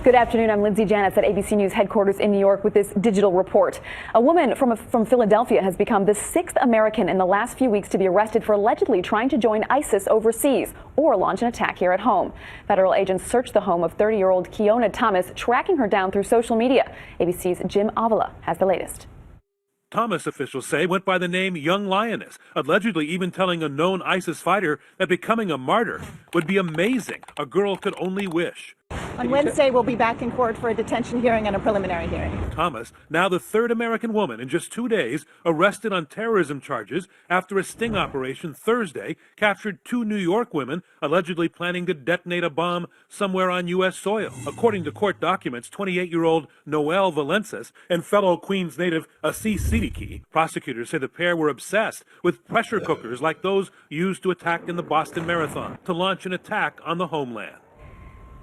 Good afternoon. I'm Lindsay Janis at ABC News headquarters in New York with this digital report. A woman from Philadelphia has become the 6th American in the last few weeks to be arrested for allegedly trying to join ISIS overseas or launch an attack here at home. Federal agents searched the home of 30-year-old Kiona Thomas, tracking her down through social media. ABC's Jim Avila has the latest. Thomas, officials say, went by the name Young Lioness, allegedly even telling a known ISIS fighter that becoming a martyr would be amazing. A girl could only wish. On Wednesday, we'll be back in court for a detention hearing and a preliminary hearing. Thomas, now the 3rd American woman in just 2 days, arrested on terrorism charges after a sting operation Thursday captured 2 New York women allegedly planning to detonate a bomb somewhere on U.S. soil. According to court documents, 28-year-old Noelle Valencias and fellow Queens native Assis Siddiqui, prosecutors say the pair were obsessed with pressure cookers like those used to attack in the Boston Marathon to launch an attack on the homeland.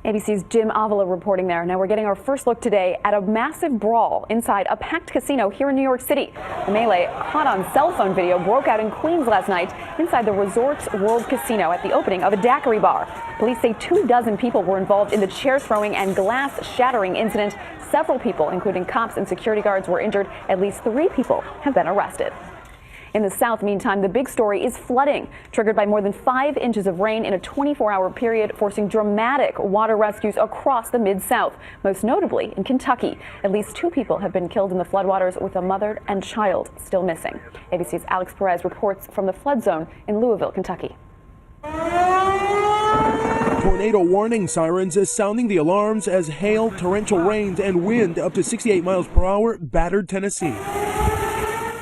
ABC's Jim Avila reporting there. Now we're getting our first look today at a massive brawl inside a packed casino here in New York City. The melee, caught on cell phone video, broke out in Queens last night inside the Resorts World Casino at the opening of a daiquiri bar. Police say 24 people were involved in the chair throwing and glass shattering incident. Several people, including cops and security guards, were injured. At least 3 people have been arrested. In the South, meantime, the big story is flooding, triggered by more than 5 inches of rain in a 24-hour period, forcing dramatic water rescues across the Mid-South, most notably in Kentucky. At least 2 people have been killed in the floodwaters, with a mother and child still missing. ABC's Alex Perez reports from the flood zone in Louisville, Kentucky. Tornado warning sirens is sounding the alarms as hail, torrential rains, and wind up to 68 miles per hour battered Tennessee,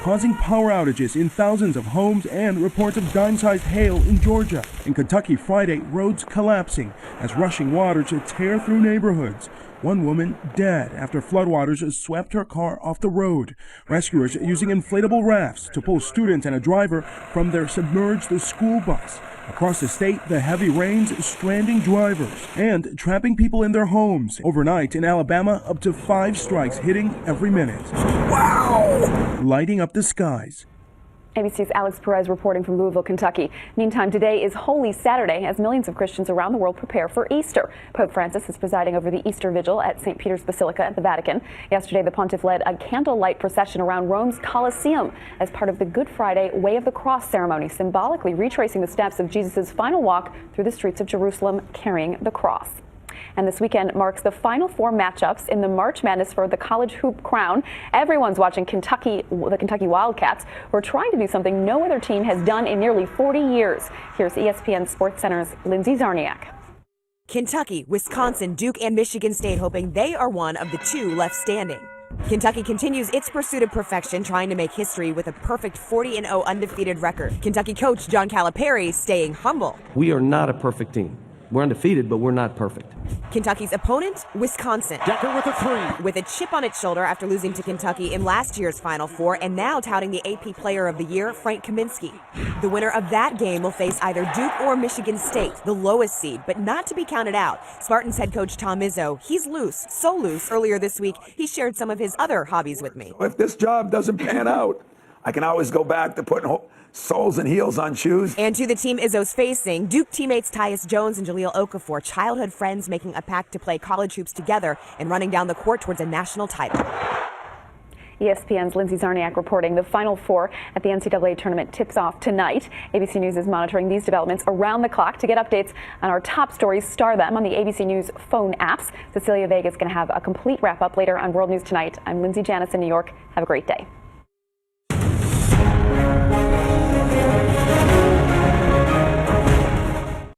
causing power outages in thousands of homes and reports of dime-sized hail in Georgia. In Kentucky Friday, roads collapsing as rushing waters tear through neighborhoods. One woman dead after floodwaters swept her car off the road. Rescuers using inflatable rafts to pull students and a driver from their submerged school bus. Across the state, the heavy rains stranding drivers and trapping people in their homes. Overnight in Alabama, up to 5 strikes hitting every minute. Wow! Lighting up the skies. ABC's Alex Perez reporting from Louisville, Kentucky. Meantime, today is Holy Saturday as millions of Christians around the world prepare for Easter. Pope Francis is presiding over the Easter Vigil at St. Peter's Basilica at the Vatican. Yesterday, the pontiff led a candlelight procession around Rome's Colosseum as part of the Good Friday Way of the Cross ceremony, symbolically retracing the steps of Jesus' final walk through the streets of Jerusalem carrying the cross. And this weekend marks the final 4 matchups in the March Madness for the college hoop crown. Everyone's watching the Kentucky Wildcats, who are trying to do something no other team has done in nearly 40 years. Here's ESPN Sports Center's Lindsay Zarniak. Kentucky, Wisconsin, Duke, and Michigan State hoping they are one of the 2 left standing. Kentucky continues its pursuit of perfection, trying to make history with a perfect 40-0 undefeated record. Kentucky coach John Calipari staying humble. We are not a perfect team. We're undefeated, but we're not perfect. Kentucky's opponent, Wisconsin. Decker with a 3. With a chip on its shoulder after losing to Kentucky in last year's Final Four and now touting the AP Player of the Year, Frank Kaminsky. The winner of that game will face either Duke or Michigan State, the lowest seed, but not to be counted out. Spartans head coach Tom Izzo, he's loose, so loose. Earlier this week, he shared some of his other hobbies with me. If this job doesn't pan out, I can always go back to putting soles and heels on shoes. And to the team Izzo's facing, Duke teammates Tyus Jones and Jaleel Okafor, childhood friends making a pact to play college hoops together and running down the court towards a national title. ESPN's Lindsay Zarniak reporting. The Final 4 at the NCAA tournament tips off tonight. ABC News is monitoring these developments around the clock. To get updates on our top stories, star them on the ABC News phone apps. Cecilia Vega is going to have a complete wrap-up later on World News Tonight. I'm Lindsay Janis in New York. Have a great day.